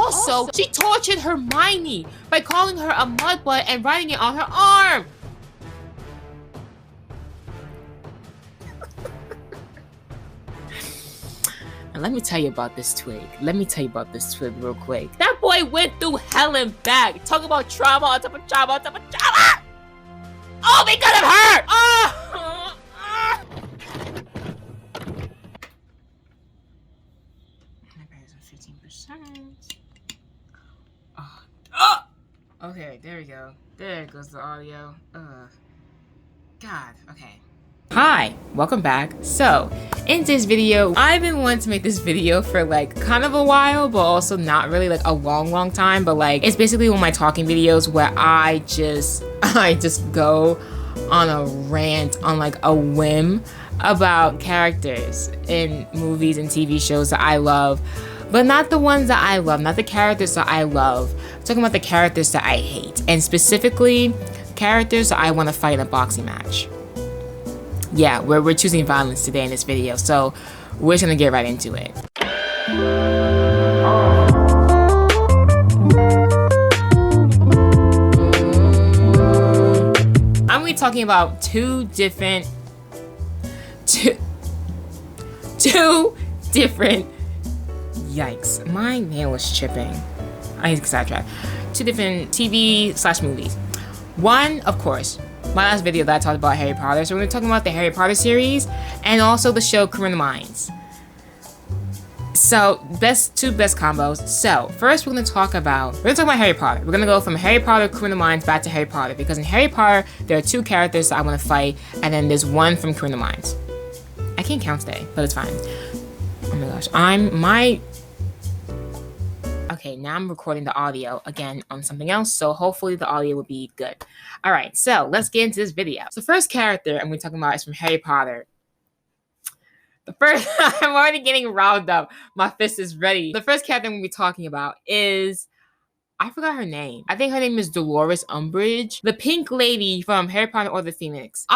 Also, she tortured Hermione by calling her a mudblood and writing it on her arm. And let me tell you about this twig. Real quick. That boy went through hell and back. Talk about trauma on top of trauma on top of trauma. Oh, because of her! Oh! My battery's on 15%. Oh! Okay, there we go. There goes the audio. God, okay. Hi, welcome back. So, in this video, I've been wanting to make this video for like kind of a while, but also not really like a long time, but like it's basically one of my talking videos where I just go on a rant on like a whim about characters in movies and TV shows that I love, but not the ones that I love, not the characters that I love. I'm talking about the characters that I hate, and specifically characters that I want to fight in a boxing match. Yeah, we're choosing violence today in this video, so we're just gonna get right into it. I'm gonna be talking about two different yikes, my nail is chipping. I need to sidetrack. Two different TV/movies. One, of course, my last video that I talked about Harry Potter. So we're going to be talking about the Harry Potter series and also the show Criminal Minds. So, two best combos. So, first we're going to talk about Harry Potter. We're going to go from Harry Potter Criminal Minds back to Harry Potter, because in Harry Potter there are two characters that I want to fight, and then there's one from Criminal Minds. I can't count today, but it's fine. Oh my gosh, okay, now I'm recording the audio again on something else, so hopefully the audio will be good. All right, so let's get into this video. So the first character I'm going to be talking about is from Harry Potter. I'm already getting riled up. My fist is ready. The first character I'm going to be talking about is, I forgot her name. I think her name is Dolores Umbridge, the pink lady from Harry Potter or the Phoenix.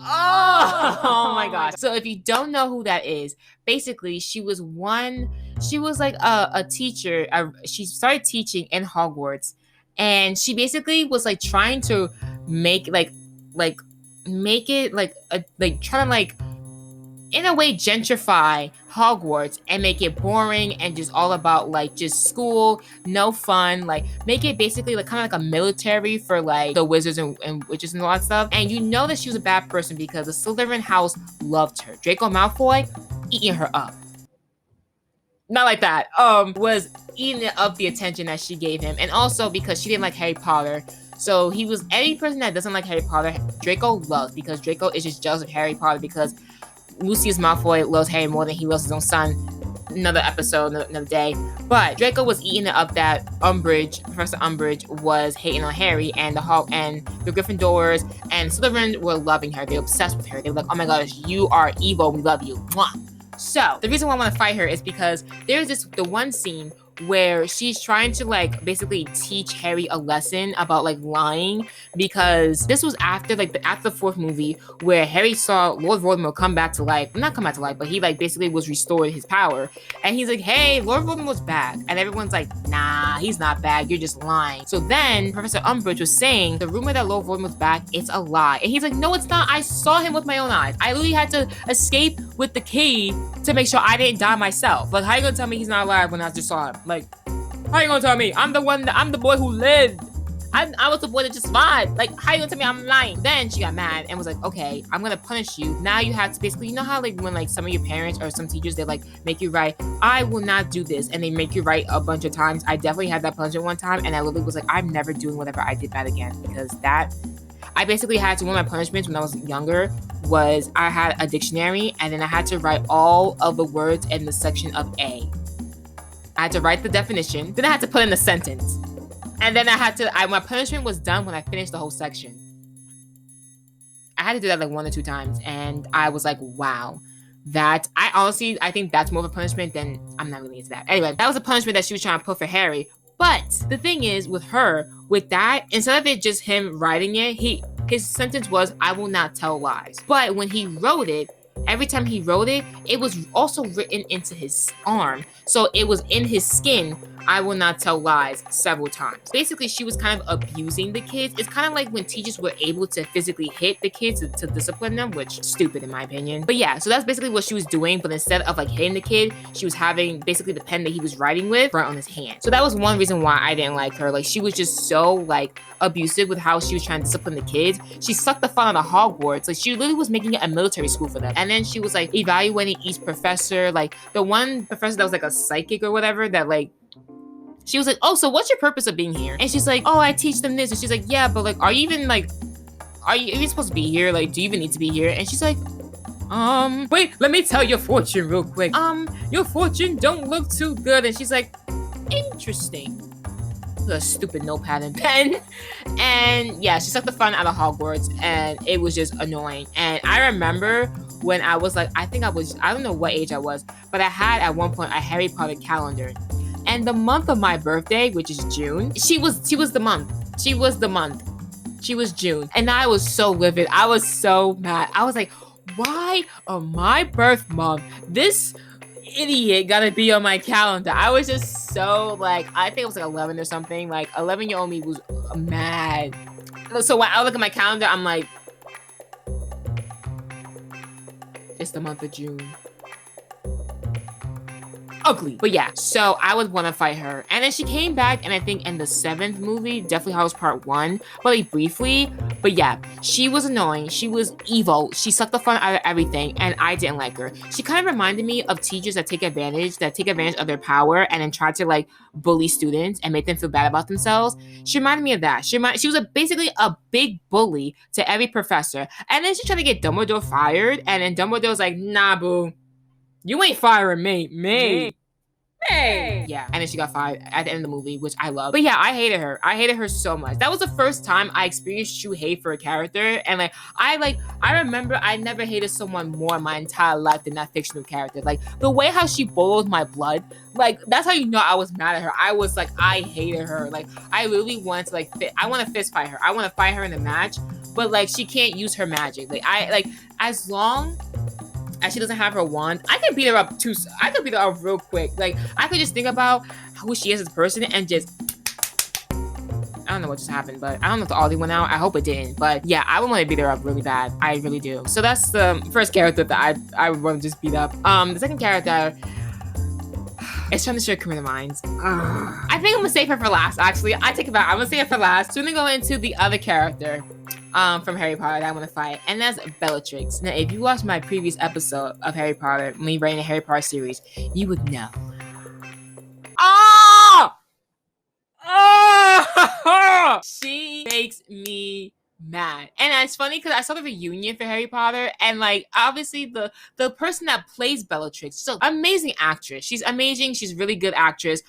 Oh my gosh. So if you don't know who that is, basically she was like a teacher. She started teaching in Hogwarts, and she basically was like trying to make trying to in a way gentrify Hogwarts and make it boring and just all about like just school, no fun, like make it basically like kind of like a military for like the wizards and witches and all that stuff. And you know that she was a bad person because the Slytherin house loved her. Draco Malfoy eating her up. Not like that. Was eating up the attention that she gave him, and also because she didn't like Harry Potter. So he was any person that doesn't like Harry Potter, Draco loves, because Draco is just jealous of Harry Potter because Lucius Malfoy loves Harry more than he loves his own son. Another episode, another day. But Draco was eating it up that Professor Umbridge was hating on Harry, and the Gryffindors and Slytherin were loving her. They were obsessed with her. They were like, oh my gosh, you are evil. We love you. Mwah. So the reason why I want to fight her is because there's the one scene where she's trying to like basically teach Harry a lesson about like lying, because this was after the fourth movie where Harry saw Lord Voldemort come back to life. Not come back to life, but he like basically was restored his power, and he's like, hey, Lord Voldemort's bad, and everyone's like, nah, he's not bad, you're just lying. So then Professor Umbridge was saying the rumor that Lord Voldemort's back, it's a lie, and he's like, no, it's not. I saw him with my own eyes. I literally had to escape with the key to make sure I didn't die myself. Like, how you gonna tell me he's not alive when I just saw him? Like, how you gonna tell me? I'm the boy who lived. I was the boy that just survived. Like, how you gonna tell me I'm lying? Then she got mad and was like, okay, I'm gonna punish you. Now you have to basically, you know how like when like some of your parents or some teachers, they like make you write, I will not do this, and they make you write a bunch of times. I definitely had that punishment one time, and I literally was like, I'm never doing whatever I did that again, because I basically had to, one of my punishments when I was younger was I had a dictionary, and then I had to write all of the words in the section of A. I had to write the definition, then I had to put in the sentence. And then my punishment was done when I finished the whole section. I had to do that like 1 or 2 times, and I was like, wow. I think that's more of a punishment than, I'm not really into that. Anyway, that was a punishment that she was trying to put for Harry. But the thing is, with her, with that, instead of it just him writing it, his sentence was, I will not tell lies. But when he wrote it, every time he wrote it, it was also written into his arm. So it was in his skin I will not tell lies several times. Basically, she was kind of abusing the kids. It's kind of like when teachers were able to physically hit the kids to discipline them, which is stupid in my opinion. But yeah, so that's basically what she was doing. But instead of like hitting the kid, she was having basically the pen that he was writing with right on his hand. So that was one reason why I didn't like her. Like she was just so like abusive with how she was trying to discipline the kids. She sucked the fun out of Hogwarts. Like she literally was making it a military school for them. And then she was like evaluating each professor. Like the one professor that was like a psychic or whatever that like she was like, oh, so what's your purpose of being here? And she's like, oh, I teach them this. And she's like, yeah, but like, are you even supposed to be here? Like, do you even need to be here? And she's like, wait, let me tell your fortune real quick. Your fortune don't look too good. And she's like, interesting. The stupid notepad and pen. And yeah, she sucked the fun out of Hogwarts and it was just annoying. And I remember when I was like, I don't know what age I was, but I had at one point a Harry Potter calendar. And the month of my birthday, which is June, she was the month. She was June. And I was so livid. I was so mad. I was like, why on my birth month, this idiot gotta be on my calendar? I was just so like, I think it was like 11 or something. Like 11-year-old me was mad. So when I look at my calendar, I'm like, it's the month of June. Ugly. But yeah, so I would want to fight her. And then she came back, and I think in the 7th movie, Deathly Hallows Part 1, but like briefly. But yeah, she was annoying. She was evil. She sucked the fun out of everything, and I didn't like her. She kind of reminded me of teachers that take advantage of their power and then try to like bully students and make them feel bad about themselves. She reminded me of that. She was basically a big bully to every professor. And then she tried to get Dumbledore fired, and then Dumbledore's like, nah, boo. You ain't firing me. Hey. Yeah. And then she got fired at the end of the movie, which I love. But yeah, I hated her. I hated her so much. That was the first time I experienced true hate for a character. And I remember I never hated someone more in my entire life than that fictional character. Like the way how she boiled my blood, like that's how you know I was mad at her. I was like, I hated her. Like I literally wanted to I want to fist fight her. I want to fight her in a match, but like she can't use her magic. As long as she doesn't have her wand, I could beat her up real quick. Like I could just think about who she is as a person and just, I don't know what just happened, but I don't know if the audio went out. I hope it didn't. But yeah, I would want to beat her up really bad. I really do. So that's the first character that I would want to just beat up. The second character is trying to show criminal minds. I think I'm gonna save her for last. Actually, I take it back. I'm gonna save her for last. So I'm gonna go into the other character from Harry Potter that I want to fight, and that's Bellatrix. Now, if you watched my previous episode of Harry Potter, me writing the Harry Potter series, you would know. She makes me mad. And it's funny because I saw the reunion for Harry Potter, and like obviously the person that plays Bellatrix, she's an amazing actress. She's amazing. She's a really good actress.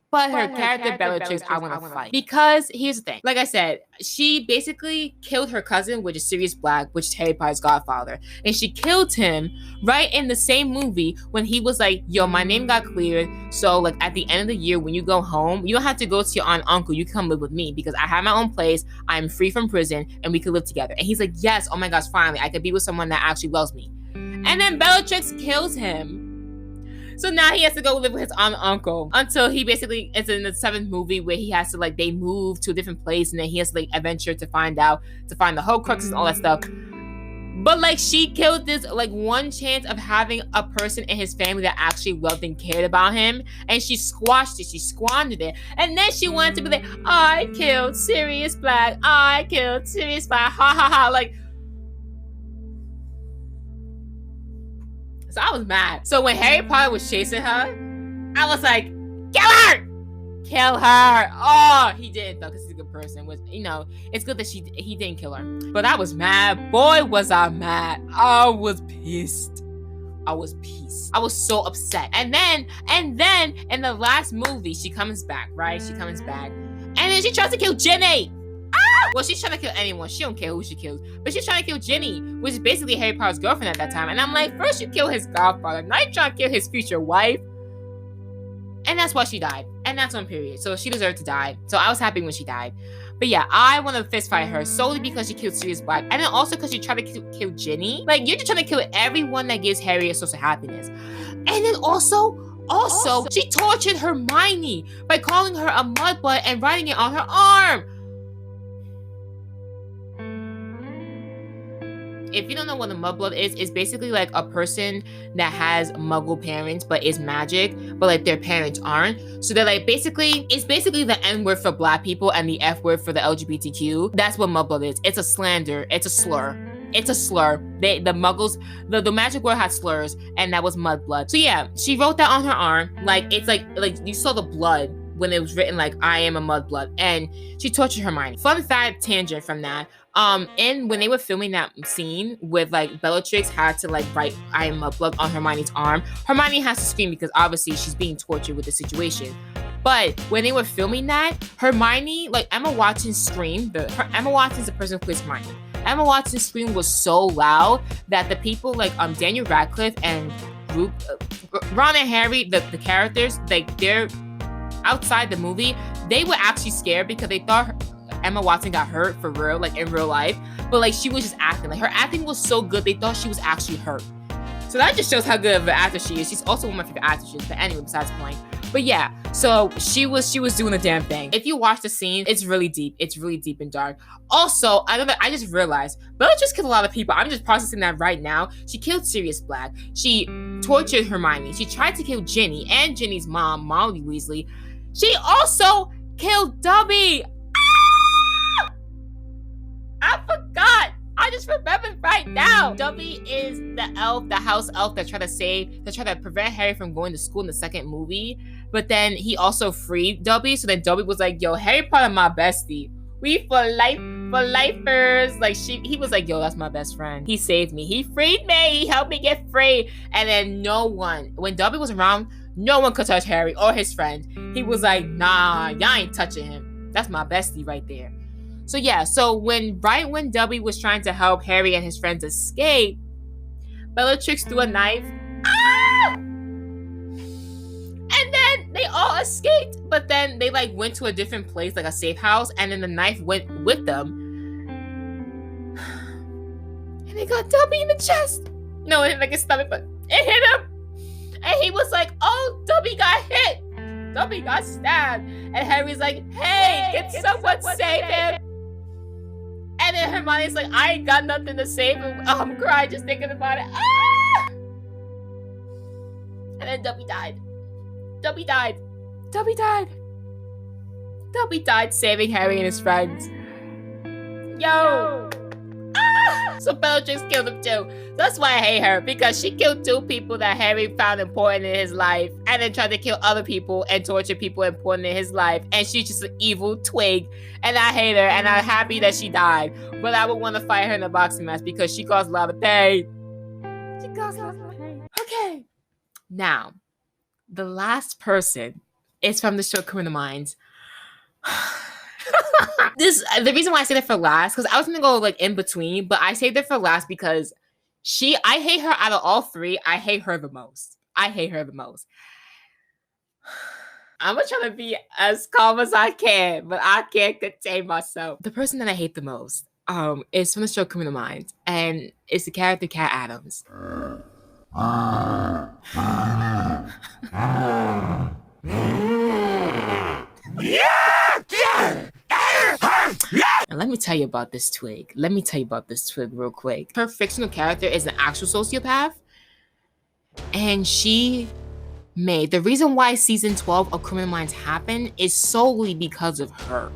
But her character Bellatrix, I want to fight. Because here's the thing. Like I said, she basically killed her cousin, which is Sirius Black, which is Harry Potter's godfather. And she killed him right in the same movie when he was like, yo, my name got cleared. So like at the end of the year, when you go home, you don't have to go to your aunt and uncle. You can come live with me because I have my own place. I'm free from prison and we could live together. And he's like, yes, oh my gosh, finally, I could be with someone that actually loves me. And then Bellatrix kills him. So now he has to go live with his aunt and uncle until he basically is in the 7th movie where he has to like, they move to a different place and then he has to like adventure to find the Horcruxes and all that stuff. But like she killed this like one chance of having a person in his family that actually loved and cared about him, and she squashed it, she squandered it. And then she wanted to be like, I killed Sirius Black, ha ha ha. Like, so I was mad. So when Harry Potter was chasing her, I was like, kill her. Oh, he did though, because he's a good person. Which, you know, it's good that he didn't kill her. But I was mad. Boy, was I mad. I was pissed. I was so upset. And then in the last movie, she comes back, right? She comes back. And then she tries to kill Ginny. Well, she's trying to kill anyone. She don't care who she kills. But she's trying to kill Ginny, which is basically Harry Potter's girlfriend at that time. And I'm like, first you kill his godfather, now you trying to kill his future wife. And that's why she died. And that's on period. So she deserved to die. So I was happy when she died. But yeah, I want to fist fight her solely because she killed Sirius Black. And then also because she tried to kill Ginny. Like, you're just trying to kill everyone that gives Harry a source of happiness. And then also, Also, she tortured Hermione by calling her a mudblood and writing it on her arm. If you don't know what a mudblood is, it's basically like a person that has muggle parents but is magic, but like their parents aren't. So they're like it's basically the N word for black people and the F word for the LGBTQ. That's what mudblood is. It's a slander. It's a slur. It's a slur. The muggles, the magic world had slurs, and that was mudblood. So yeah, she wrote that on her arm. Like it's like you saw the blood when it was written like I am a mudblood, and she tortured Hermione. Fun fact tangent from that. And when they were filming that scene with like Bellatrix had to like write I am mudblood on Hermione's arm, Hermione has to scream because obviously she's being tortured with the situation. But when they were filming that, Hermione, like Emma Watson's scream, Emma Watson's the person who plays Hermione. Emma Watson's scream was so loud that the people like Daniel Radcliffe and Ron and Harry, the characters, like they're outside the movie, they were actually scared because they thought Emma Watson got hurt for real, like in real life. But like she was just acting. Like her acting was so good, they thought she was actually hurt. So that just shows how good of an actress she is. She's also one of my favorite actresses. But anyway, besides the point. But yeah, so she was doing the damn thing. If you watch the scene, it's really deep. It's really deep and dark. Also, I just realized Bellatrix killed a lot of people. I'm just processing that right now. She killed Sirius Black. She tortured Hermione. She tried to kill Ginny and Ginny's mom, Molly Weasley. She also killed Dobby. I forgot. I just remembered right now. Dobby is the house elf that tried to prevent Harry from going to school in the second movie. But then he also freed Dobby. So then Dobby was like, yo, Harry Potter my bestie. We for lifers. Like he was like, yo, that's my best friend. He saved me. He freed me. He helped me get free. And then when Dobby was around, no one could touch Harry or his friend. He was like, nah, y'all ain't touching him. That's my bestie right there. So yeah, when Dobby was trying to help Harry and his friends escape, Bellatrix threw a knife. And then they all escaped, but then they like went to a different place, like a safe house, and then the knife went with them. And they got Dobby in the chest. No, it hit like his stomach, but it hit him. And he was like, oh, Dobby got hit. Dobby got stabbed. And Harry's like, hey, can someone save him? And then Hermione's like, I ain't got nothing to save him. Oh, I'm crying just thinking about it. Ah! And then Dobby died. Dobby died saving Harry and his friends. Yo! Ah! So Bellatrix killed him too. That's why I hate her, because she killed 2 people that Harry found important in his life, and then tried to kill other people and torture people important in his life. And she's just an evil twig, and I hate her, and I'm happy that she died. But I would want to fight her in a boxing match because she caused a lot of pain. Okay. Now, the last person is from the show Criminal Minds. The reason why I saved it for last, because I was gonna go like in between, but I saved it for last because I hate her out of all 3. I hate her the most. I'm gonna try to be as calm as I can, but I can't contain myself. The person that I hate the most is from the show Criminal Minds, and it's the character Cat Adams. And let me tell you about this twig. Real quick. Her fictional character is an actual sociopath. And the reason why season 12 of Criminal Minds happened is solely because of her.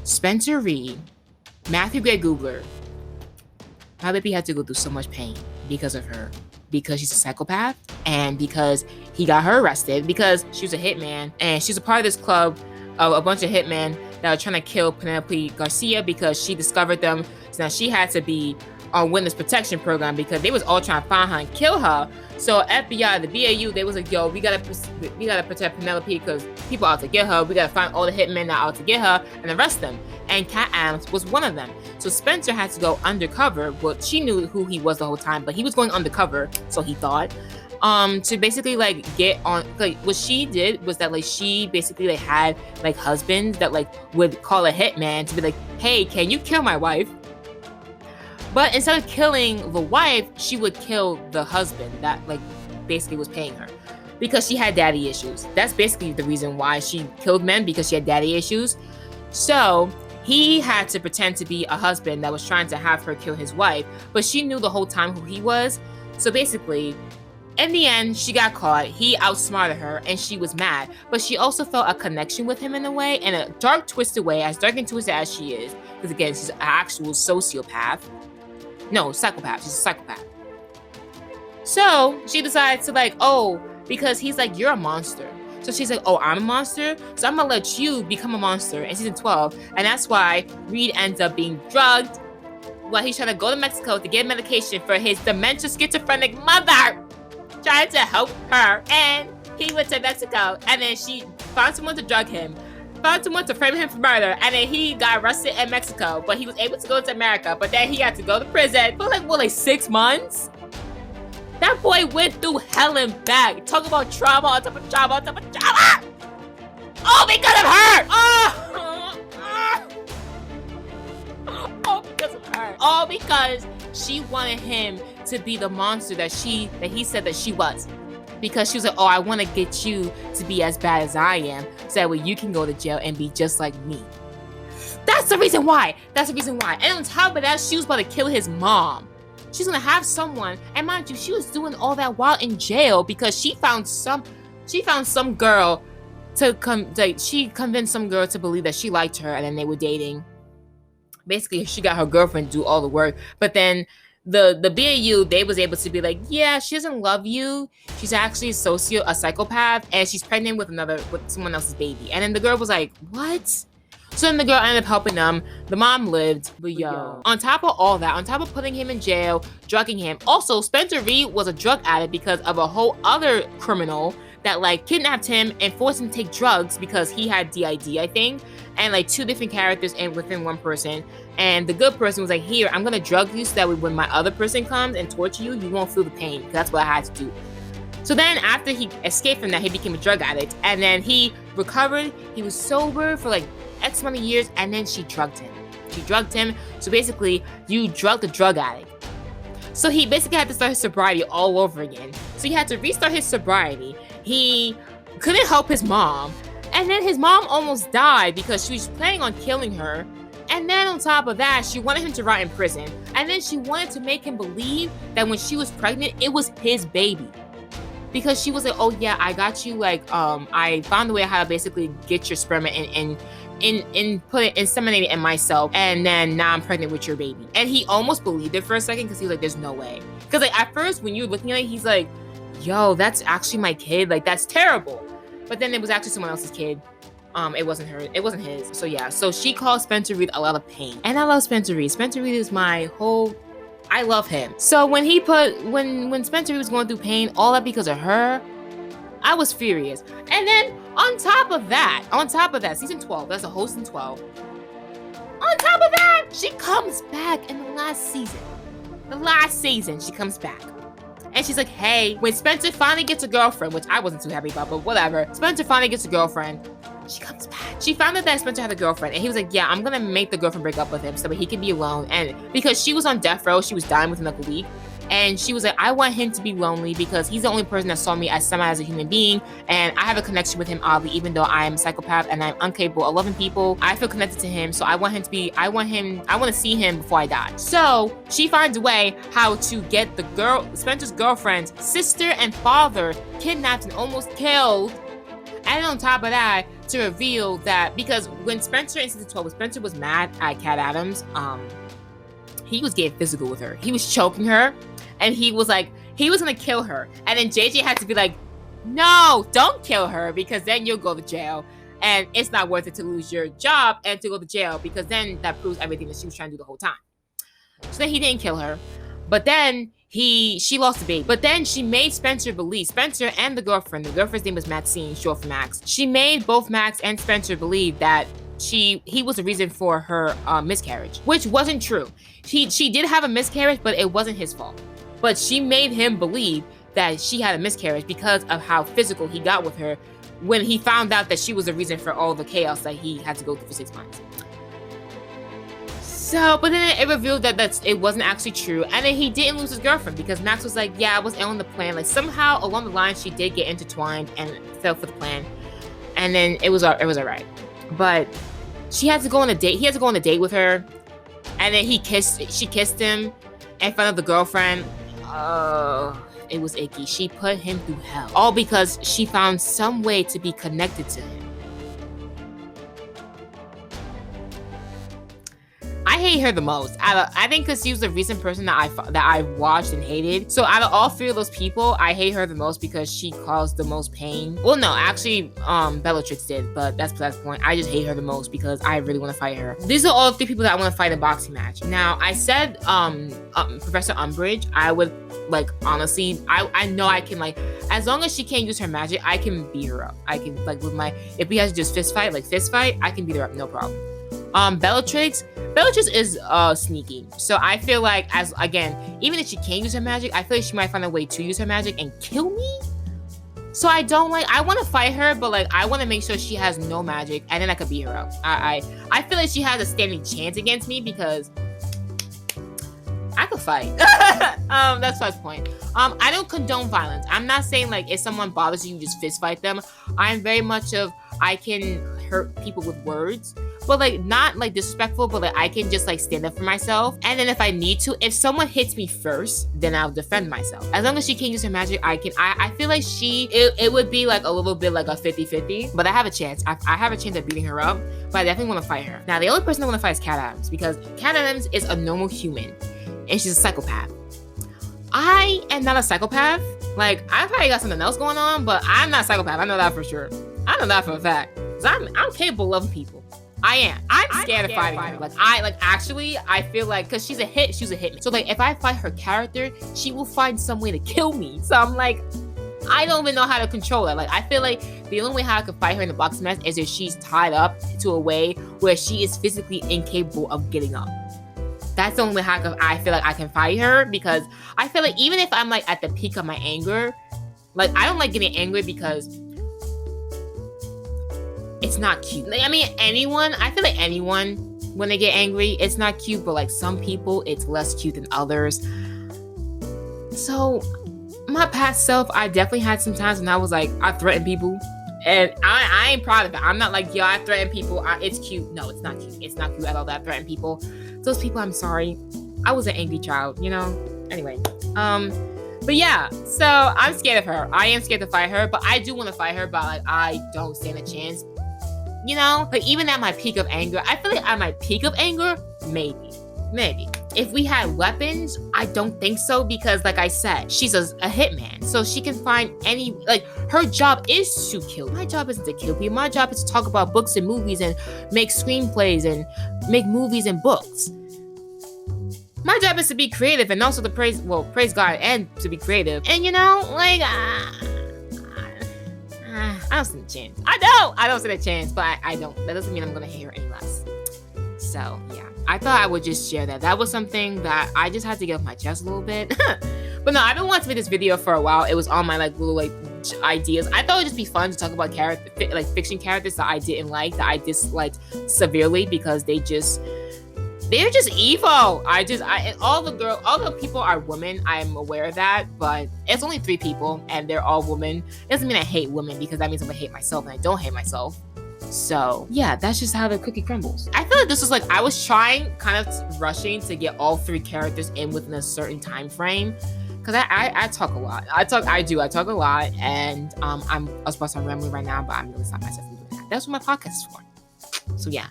Spencer Reid, Matthew Gray Googler, my baby had to go through so much pain because of her. Because she's a psychopath, and because he got her arrested, because she was a hitman, and she's a part of this club of a bunch of hitmen that were trying to kill Penelope Garcia because she discovered them. So now she had to be on witness protection program because they was all trying to find her and kill her. So FBI, the BAU, they was like, yo, we gotta protect Penelope because people out to get her. We gotta find all the hitmen that are out to get her and arrest them. And Cat Adams was one of them. So Spencer had to go undercover. Well, she knew who he was the whole time, but he was going undercover, so he thought, to basically like get on. Like what she did was that like she basically like had like husbands that like would call a hitman to be like, hey, can you kill my wife? But instead of killing the wife, she would kill the husband that like basically was paying her. because she had daddy issues. That's basically the reason why she killed men, because she had daddy issues. So he had to pretend to be a husband that was trying to have her kill his wife, but she knew the whole time who he was. So basically, in the end, she got caught. He outsmarted her, and she was mad. But she also felt a connection with him in a way, in a dark, twisted way, as dark and twisted as she is. Because again, she's an actual sociopath. No, psychopath. She's a psychopath. So she decides to because he's like, you're a monster. So she's like, oh, I'm a monster? So I'm gonna let you become a monster in season 12. And that's why Reed ends up being drugged while he's trying to go to Mexico to get medication for his dementia schizophrenic mother, trying to help her. And he went to Mexico, and then she found someone to drug him, found someone to frame him for murder, and then he got arrested in Mexico, but he was able to go to America. But then he had to go to prison for like 6 months? That boy went through hell and back. Talk about trauma on top of trauma on top of trauma. All because of her. All because of her. All because she wanted him to be the monster that he said that she was. Because she was like, oh, I want to get you to be as bad as I am, so that way you can go to jail and be just like me. That's the reason why. That's the reason why. And on top of that, she was about to kill his mom. She's gonna have someone, and mind you, she was doing all that while in jail because she found some girl she convinced some girl to believe that she liked her, and then they were dating. Basically, she got her girlfriend to do all the work, but then the BAU, they was able to be like, yeah, she doesn't love you. She's actually a psychopath, and she's pregnant with someone else's baby. And then the girl was like, what? So then the girl ended up helping them. The mom lived. But on top of all that, on top of putting him in jail, drugging him, also Spencer Reed was a drug addict because of a whole other criminal that kidnapped him and forced him to take drugs because he had DID, I think, and 2 different characters and within one person. And the good person was like, here, I'm gonna drug you so that when my other person comes and torture you, you won't feel the pain. That's what I had to do. So then after he escaped from that, he became a drug addict, and then he recovered. He was sober for X amount of years, and then she drugged him. So basically, you drug the drug addict. So he basically had to start his sobriety all over again. So he had to restart his sobriety. He couldn't help his mom, and then his mom almost died because she was planning on killing her. And then on top of that, she wanted him to rot in prison. And then she wanted to make him believe that when she was pregnant, it was his baby. Because she was like, oh yeah, I got you, I found a way how to basically get your sperm and put it, inseminate it in myself, and then now I'm pregnant with your baby. And he almost believed it for a second because he was like, there's no way. Because at first when you were looking at it, he's like, yo, that's actually my kid, that's terrible. But then it was actually someone else's kid. It wasn't his. So yeah, so she caused Spencer Reed a lot of pain. And I love Spencer Reed. Spencer Reed is I love him. So when Spencer Reed was going through pain, all that because of her, I was furious. And then on top of that, season 12, that's a whole season 12. On top of that, she comes back in the last season. The last season, she comes back. And she's like, hey, when Spencer finally gets a girlfriend, which I wasn't too happy about, but whatever. Spencer finally gets a girlfriend. She comes back. She found out that Spencer had a girlfriend, and he was like, yeah, I'm gonna make the girlfriend break up with him so that he can be alone. And because she was on death row, she was dying within a week. And she was like, I want him to be lonely because he's the only person that saw me as a human being. And I have a connection with him, oddly, even though I am a psychopath and I'm incapable of loving people. I feel connected to him. So I want to see him before I die. So she finds a way how to get Spencer's girlfriend's sister and father kidnapped and almost killed. And on top of that, to reveal that, because when Spencer in season 12, Spencer was mad at Cat Adams, he was getting physical with her. He was choking her. And he was like, he was gonna kill her. And then JJ had to be like, no, don't kill her because then you'll go to jail. And it's not worth it to lose your job and to go to jail because then that proves everything that she was trying to do the whole time. So then he didn't kill her. But then she lost the baby. But then she made Spencer believe, Spencer and the girlfriend's name was Maxine, short for Max. She made both Max and Spencer believe that he was the reason for her miscarriage, which wasn't true. She did have a miscarriage, but it wasn't his fault. But she made him believe that she had a miscarriage because of how physical he got with her when he found out that she was the reason for all the chaos that he had to go through for 6 months. So, but then it revealed that it wasn't actually true, and then he didn't lose his girlfriend because Max was like, yeah, I was on the plan. Like somehow along the line, she did get intertwined and fell for the plan, and then it was alright. But she had to go on a date. He had to go on a date with her, and then she kissed him in front of the girlfriend. Oh, it was icky. She put him through hell, all because she found some way to be connected to him. I hate her the most. I think because she was the recent person that I watched and hated. So out of all three of those people, I hate her the most because she caused the most pain. Well, no, actually, Bellatrix did, but that's the point. I just hate her the most because I really want to fight her. These are all three people that I want to fight in a boxing match. Now, I said Professor Umbridge. I would honestly, I know I can as long as she can't use her magic, I can beat her up. I can if we have to just fist fight, I can beat her up, no problem. Bellatrix is sneaky. So I feel like even if she can't use her magic, I feel like she might find a way to use her magic and kill me. So I want to fight her, but I want to make sure she has no magic, and then I could beat her up. I feel like she has a standing chance against me because I could fight. That's my point. I don't condone violence. I'm not saying if someone bothers you, just fist fight them. I'm very much I can hurt people with words, but not disrespectful, but I can just stand up for myself. And then if I need to, if someone hits me first, then I'll defend myself. As long as she can't use her magic, I can. I feel like it would be a little bit a 50-50, but I have a chance. I have a chance of beating her up, but I definitely want to fight her. Now, the only person I want to fight is Cat Adams, because Cat Adams is a normal human, and she's a psychopath. I am not a psychopath. I probably got something else going on, but I'm not a psychopath. I know that for sure. I know that for a fact. Cause I'm capable of loving people. I am. I'm scared of fighting her. Actually, I feel because she's a hitman. So if I fight her character, she will find some way to kill me. So I'm I don't even know how to control her. I feel the only way how I could fight her in the boxing match is if she's tied up to a way where she is physically incapable of getting up. That's the only way how I feel I can fight her, because I feel even if I'm at the peak of my anger, I don't like getting angry because it's not cute. I feel anyone, when they get angry, it's not cute, but some people, it's less cute than others. So, my past self, I definitely had some times when I was I threatened people, and I ain't proud of it. I'm not yo, I threaten people, it's cute. No, it's not cute. It's not cute at all that I threaten people. Those people, I'm sorry. I was an angry child, Anyway, but yeah, so I'm scared of her. I am scared to fight her, but I do want to fight her, but I don't stand a chance. Even at my peak of anger, I feel at my peak of anger, maybe. If we had weapons, I don't think so, because I said, she's a hitman. So she can find any, her job is to kill. My job isn't to kill people. My job is to talk about books and movies and make screenplays and make movies and books. My job is to be creative and also to praise God and to be creative. And I don't stand a chance. I don't stand a chance, but I don't. That doesn't mean I'm going to hate her any less. So, yeah. I thought I would just share that. That was something that I just had to get off my chest a little bit. But no, I've been wanting to make this video for a while. It was on my little ideas. I thought it would just be fun to talk about fiction characters that I didn't like, that I disliked severely because they're just evil. All the people are women. I'm aware of that, but it's only 3 people and they're all women. It doesn't mean I hate women, because that means I'm gonna hate myself, and I don't hate myself. So yeah, that's just how the cookie crumbles. I feel this was I was trying, kind of rushing to get all 3 characters in within a certain time frame, because I talk a lot. I talk a lot, and I was supposed to remember right now, but I'm gonna stop myself from doing that. That's what my podcast is for. So yeah.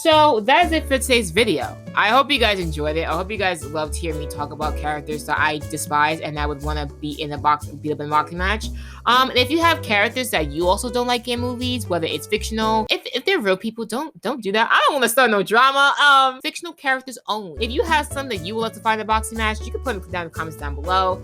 So that is it for today's video. I hope you guys enjoyed it. I hope you guys loved hearing me talk about characters that I despise and I would want to beat up in a boxing match. And if you have characters that you also don't like in movies, whether it's fictional, if they're real people, don't do that. I don't want to start no drama. Fictional characters only. If you have some that you would love to find in a boxing match, you can put them down in the comments down below.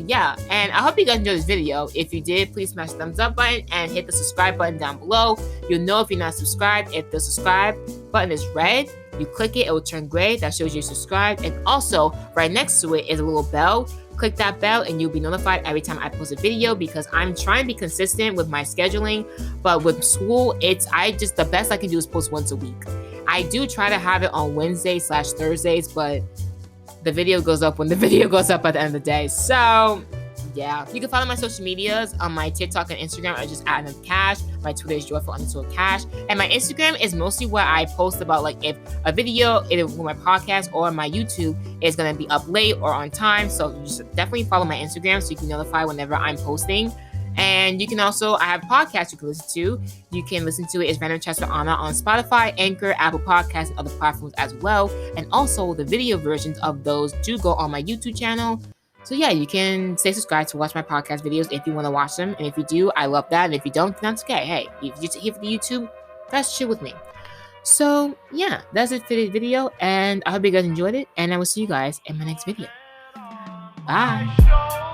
Yeah, and I hope you guys enjoyed this video. If you did, please smash the thumbs up button and hit the subscribe button down below. You'll know if you're not subscribed. If the subscribe button is red, you click it, it will turn gray. That shows you're subscribed. And also, right next to it is a little bell. Click that bell and you'll be notified every time I post a video, because I'm trying to be consistent with my scheduling. But with school, the best I can do is post once a week. I do try to have it on Wednesdays/Thursdays, but the video goes up when the video goes up at the end of the day. So yeah, you can follow my social medias on my TikTok and Instagram. I just add them cash. My Twitter is joyful_cash, and my Instagram is mostly where I post about like if a video, either for my podcast or my YouTube, is gonna be up late or on time. So you just definitely follow my Instagram so you can notify whenever I'm posting. And you can also, I have podcasts you can listen to. You can listen to it as Random Chats with Anna on Spotify, Anchor, Apple Podcasts, and other platforms as well. And also the video versions of those do go on my YouTube channel. So yeah, you can stay subscribed to watch my podcast videos if you want to watch them. And if you do, I love that. And if you don't, that's okay. Hey, if you just here for the YouTube, that's chill with me. So yeah, that's it for the video. And I hope you guys enjoyed it. And I will see you guys in my next video. Bye.